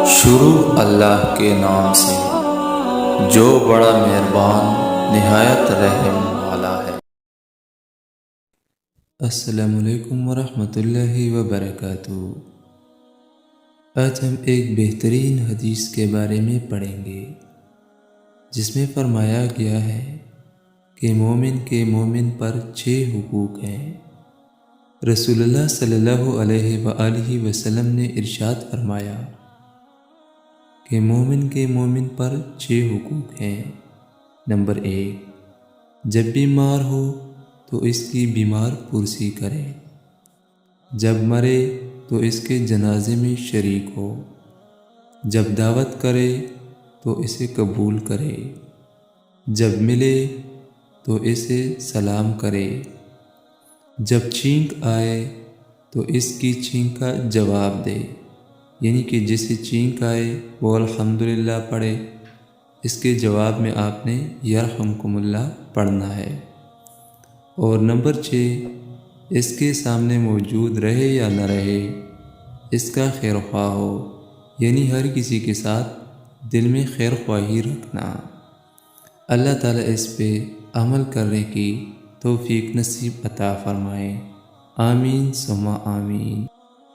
شروع اللہ کے نام سے جو بڑا مہربان نہایت رحم والا ہے۔ السلام علیکم ورحمۃ اللہ وبرکاتہ۔ آج ہم ایک بہترین حدیث کے بارے میں پڑھیں گے جس میں فرمایا گیا ہے کہ مومن کے مومن پر 6 حقوق ہیں۔ رسول اللہ صلی اللہ علیہ وآلہ وسلم نے ارشاد فرمایا کہ مومن کے مومن پر 6 حقوق ہیں۔ نمبر 1، جب بیمار ہو تو اس کی بیمار پرسی کرے، جب مرے تو اس کے جنازے میں شریک ہو، جب دعوت کرے تو اسے قبول کرے، جب ملے تو اسے سلام کرے، جب چھینک آئے تو اس کی چھینک کا جواب دے، یعنی کہ جسے چھینک آئے وہ الحمدللہ پڑھے، اس کے جواب میں آپ نے یرحمکم اللہ پڑھنا ہے۔ اور نمبر 6، اس کے سامنے موجود رہے یا نہ رہے اس کا خیر خواہ ہو، یعنی ہر کسی کے ساتھ دل میں خیر خواہی رکھنا۔ اللہ تعالیٰ اس پہ عمل کرنے کی توفیق نصیب عطا فرمائے۔ آمین ثم آمین۔